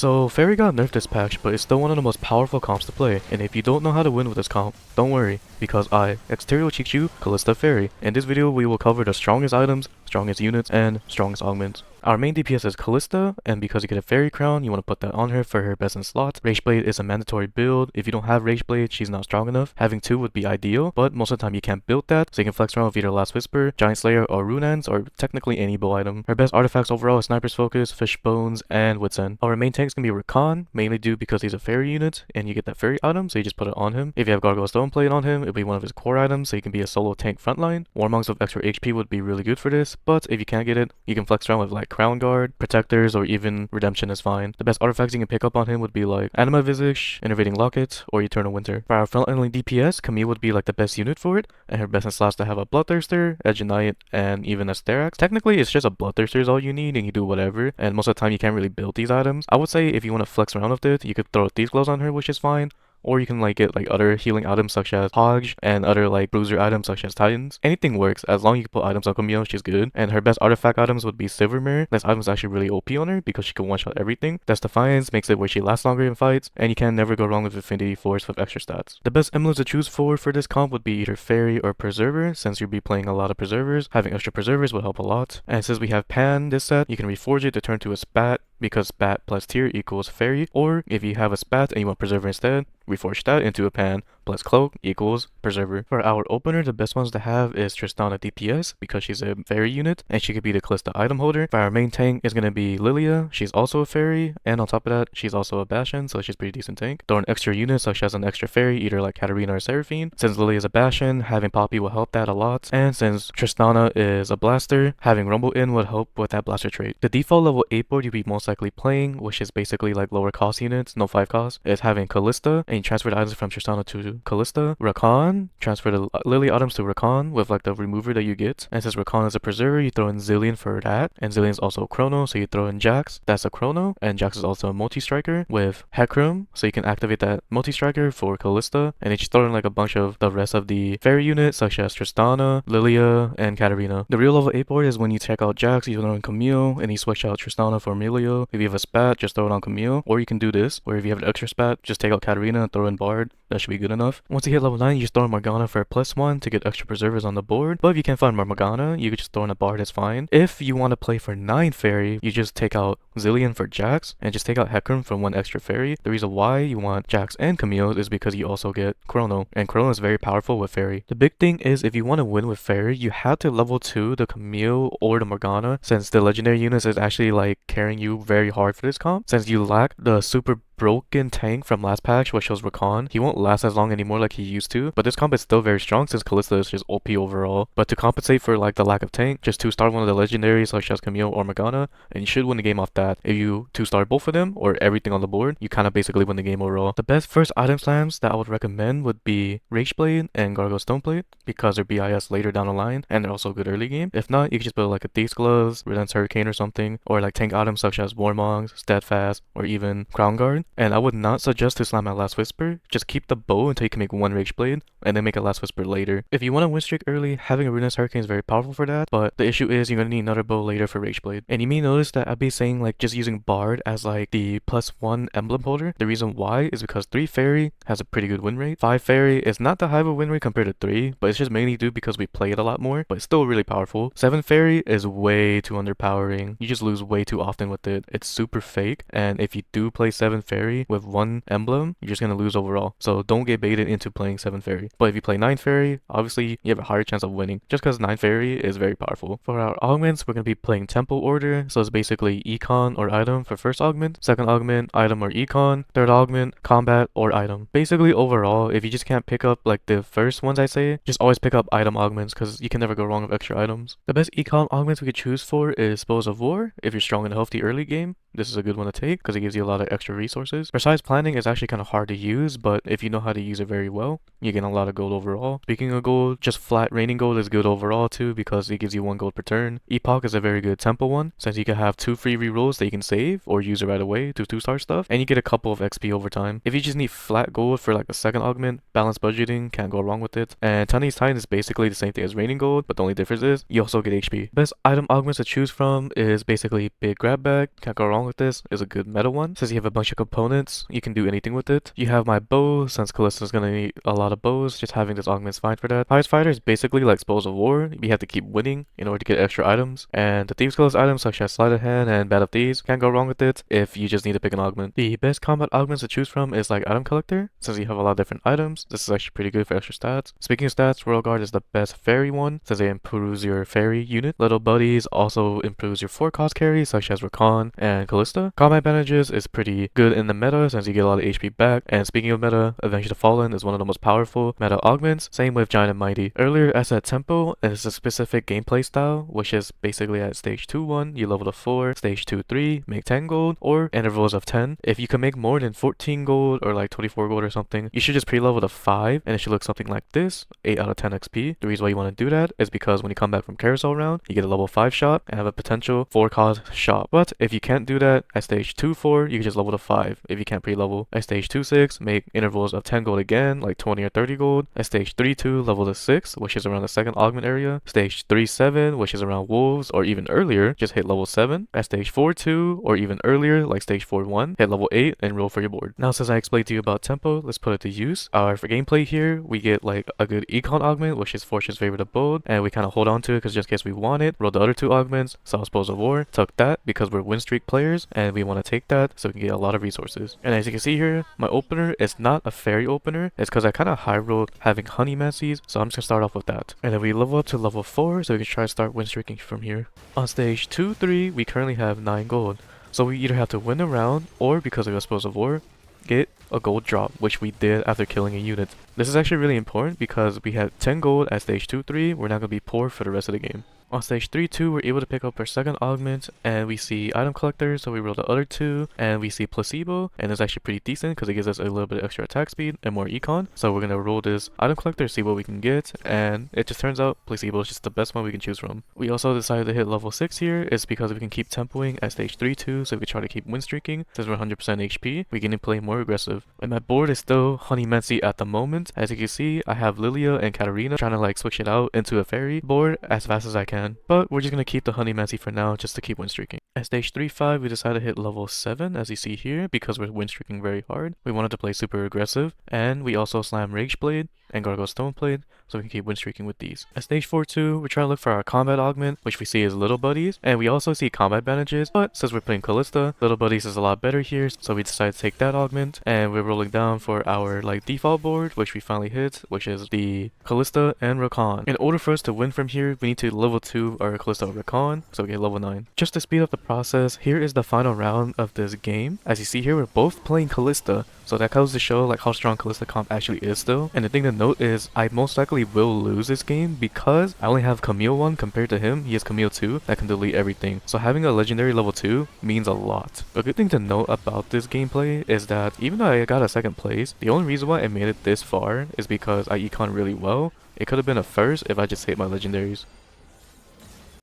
So Faerie got nerfed this patch, but it's still one of the most powerful comps to play, and if you don't know how to win with this comp, don't worry, because I, Exterior teach you Kalista Faerie. In this video we will cover the strongest items, strongest units, and strongest augments. Our main DPS is Kalista, and because you get a Faerie crown, you want to put that on her for her best in slot. Rageblade is a mandatory build. If you don't have Rageblade, she's not strong enough. Having 2 would be ideal, but most of the time you can't build that, so you can flex around with either Last Whisper, Giant Slayer, or Runehands, or technically any bow item. Her best artifacts overall is Sniper's Focus, Fish Bones, and Wits End. Our main tank is going to be Rakan, mainly due because he's a Faerie unit, and you get that Faerie item, so you just put it on him. If you have Gargoyle Stoneplate on him, it'll be one of his core items, so you can be a solo tank frontline. Warmonks with extra HP would be really good for this, but if you can't get it, you can flex around with like Crown Guard, Protectors, or even Redemption is fine. The best artifacts you can pick up on him would be like Anima Visage, Innervating Locket, or Eternal Winter. For our frontline DPS, Camille would be like the best unit for it, and her best in slots to have a Bloodthirster, Edge Knight, and even a Sterax. Technically, it's just a Bloodthirster is all you need, and you do whatever, and most of the time you can't really build these items. I would say if you want to flex around with it, you could throw Thieves Gloves on her, which is fine. Or you can like get like other healing items such as Hodge and other like bruiser items such as Titans. Anything works as long as you can put items on Camille, she's good. And her best artifact items would be Silver Mirror. This item is actually really OP on her because she can one-shot everything. Death Defiance makes it where she lasts longer in fights, and you can never go wrong with Affinity Force with extra stats. The best emblems to choose for this comp would be either Faerie or Preserver, since you'll be playing a lot of Preservers. Having extra Preservers would help a lot. And since we have Pan this set, you can reforge it to turn to a Spat, because Spat plus Tier equals Faerie, or if you have a Spat and you want Preserver instead, reforge that into a Pan plus Cloak equals Preserver. For our opener, the best ones to have is Tristana DPS, because she's a Faerie unit, and she could be the Kalista item holder. For our main tank is going to be Lilia, she's also a Faerie, and on top of that, she's also a Bastion, so she's a pretty decent tank. Throw an extra unit such as an extra Faerie, either like Katarina or Seraphine. Since Lilia is a Bastion, having Poppy will help that a lot, and since Tristana is a Blaster, having Rumble in would help with that Blaster trait. The default level 8 board you'd be most likely playing, which is basically like lower cost units, no 5 cost, is having Kalista, and you transfer the items from Tristana to Kalista. Rakan, transfer the Lily items to Rakan with like the remover that you get, and since Rakan is a Preserver, you throw in Zillion for that, and Zillion is also a Chrono, so you throw in Jax, that's a Chrono, and Jax is also a multi-striker with Hecarim, so you can activate that multi-striker for Kalista, and then just throw in like a bunch of the rest of the Faerie units such as Tristana, Lilia, and Katarina. The real level 8 board is when you check out Jax, you throw in Camille, and you switch out Tristana for Emilio. If you have a Spat, just throw it on Camille, or you can do this, where if you have an extra Spat, just take out Katarina and throw in Bard. That should be good enough. Once you hit level 9, you just throw in Morgana for a +1 to get extra Preservers on the board, but if you can't find Morgana, you could just throw in a Bard, that's fine. If you want to play for 9 Faerie, you just take out Zillion for Jax, and just take out Hecarim from 1 extra Faerie. The reason why you want Jax and Camille is because you also get Chrono, and Chrono is very powerful with Faerie. The big thing is if you want to win with Faerie, you have to level 2 the Camille or the Morgana, since the legendary units is actually like carrying you very hard for this comp. Since you lack the super broken tank from last patch, which was Rakan, he won't last as long anymore like he used to, but this comp is still very strong since Kalista is just OP overall. But to compensate for like the lack of tank, just 2-star one of the legendaries such as Camille or Morgana, and you should win the game off that. If you 2-star both of them or everything on the board, you kind of basically win the game overall. The best first item slams that I would recommend would be Rageblade and Gargoyle Stoneplate, because they're BIS later down the line and they're also good early game. If not, you can just build like a Thieves Gloves, Redance Hurricane or something, or like tank items such as Warmonks, Steadfast, or even Crown Guard. And I would not suggest to slam at Last Whisper. Just keep the bow until you can make 1 Rageblade, and then make a Last Whisper later. If you want to win streak early, having a Redance Hurricane is very powerful for that, but the issue is you're going to need another bow later for Rageblade. And you may notice that I'd be saying like just using Bard as like the +1 emblem holder. The reason why is because 3 Faerie has a pretty good win rate. 5 Faerie is not that high of a win rate compared to 3, but it's just mainly due because we play it a lot more, but it's still really powerful. 7 Faerie is way too underpowering. You just lose way too often with it. It's super fake, and if you do play 7 Faerie with 1 emblem, you're just going to lose overall. So don't get baited into playing 7 Faerie. But if you play 9 Faerie, obviously you have a higher chance of winning, just because 9 Faerie is very powerful. For our augments, we're going to be playing tempo order, so it's basically econ or item for first augment, second augment, item or econ, third augment, combat or item. Basically overall, if you just can't pick up like the first ones I say, just always pick up item augments, because you can never go wrong with extra items. The best econ augments we could choose for is Spoils of War. If you're strong and healthy early game, this is a good one to take because it gives you a lot of extra resources. Precise planning is actually kind of hard to use, but if you know how to use it very well, you get a lot of gold overall. Speaking of gold, just flat raining gold is good overall too because it gives you 1 gold per turn. Epoch is a very good tempo one, since you can have 2 free rerolls that you can save or use it right away to 2-star stuff, and you get a couple of XP over time. If you just need flat gold for like the second augment, balanced budgeting, can't go wrong with it. And Tani's Titan is basically the same thing as raining gold, but the only difference is you also get HP. Best item augments to choose from is basically big grab bag, can't go wrong wrong with this is a good meta one. Since you have a bunch of components, you can do anything with it. You have my bow, since Kalista's gonna need a lot of bows, just having this augment's fine for that. Highest fighter is basically like Spoils of War. You have to keep winning in order to get extra items. And the Thieves Skills items such as Sleight of Hand and Bad of Thieves can't go wrong with it if you just need to pick an augment. The best combat augments to choose from is like Item Collector, since you have a lot of different items. This is actually pretty good for extra stats. Speaking of stats, Royal Guard is the best Faerie one, since it improves your Faerie unit. Little Buddies also improves your 4-cost carries such as Rakan and Kalista. Combat Advantages is pretty good in the meta since you get a lot of HP back. And speaking of meta, Avenge the Fallen is one of the most powerful meta augments. Same with Giant and Mighty. Earlier I said Tempo is a specific gameplay style, which is basically at stage 2-1, you level to 4, stage 2-3, make 10 gold, or intervals of 10. If you can make more than 14 gold or like 24 gold or something, you should just pre-level to 5 and it should look something like this, 8 out of 10 XP. The reason why you want to do that is because when you come back from carousel round, you get a level 5 shot and have a potential 4-cost shot. But if you can't do that at stage 2-4, you can just level to 5 if you can't pre-level. At stage 2-6, make intervals of 10 gold again, like 20 or 30 gold. At stage 3-2, level to 6, which is around the second augment area. Stage 3-7, which is around wolves, or even earlier, just hit level 7. At stage 4-2, or even earlier, like stage 4-1, hit level 8 and roll for your board. Now since I explained to you about tempo, let's put it to use. For gameplay here, we get like a good econ augment, which is Fortune's favorite abode, and we kind of hold on to it because just in case we want it. Roll the other 2 augments, saw Spoils of War, took that because we're win streak players and we want to take that so we can get a lot of resources. And as you can see here, my opener is not a Faerie opener. It's because I kind of high rolled having honey mancies, so I'm just gonna start off with that. And then we level up to level 4 so we can try to start win streaking from here. On stage 2-3, we currently have 9 gold. So we either have to win a round or, because of a Spoils of War, get a gold drop, which we did after killing a unit. This is actually really important because we had 10 gold at stage 2-3, we're not going to be poor for the rest of the game. On stage 3-2, we're able to pick up our second augment, and we see Item Collector, so we roll the other 2, and we see Placebo, and it's actually pretty decent because it gives us a little bit of extra attack speed and more econ. So we're going to roll this Item Collector, see what we can get, and it just turns out Placebo is just the best one we can choose from. We also decided to hit level 6 here, is because we can keep tempoing at stage 3-2, so we can try to keep win streaking. Since we're 100% HP, we can play more aggressive. And my board is still Honey Mancy at the moment. As you can see, I have Lilia and Katarina trying to like switch it out into a Faerie board as fast as I can. But we're just going to keep the Honey Mancy for now just to keep win streaking. At stage 3-5, we decided to hit level 7 as you see here because we're win streaking very hard. We wanted to play super aggressive, and we also slam Rage Blade and Gargoyle Stoneblade so we can keep win streaking with these. At stage 4-2, we're trying to look for our combat augment, which we see is Little Buddies, and we also see combat advantages, but since we're playing Kalista, Little Buddies is a lot better here, so we decided to take that augment, and we're rolling down for our like default board, which we finally hit, which is the Kalista and Rakan. In order for us to win from here, we need to level 2 our Kalista or Rakan, so we get level 9. Just to speed up the process, here is the final round of this game. As you see here, we're both playing Kalista, so that goes to show like how strong Kalista comp actually is still. And the thing to note is I most likely will lose this game because I only have Camille 1 compared to him. He has Camille 2 that can delete everything. So having a legendary level 2 means a lot. A good thing to note about this gameplay is that even though I got a second place, the only reason why I made it this far is because I econ really well. It could have been a first if I just hit my legendaries.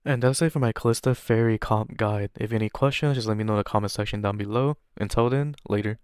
And that's it for my Kalista Faerie comp guide. If you have any questions, just let me know in the comment section down below. Until then, later.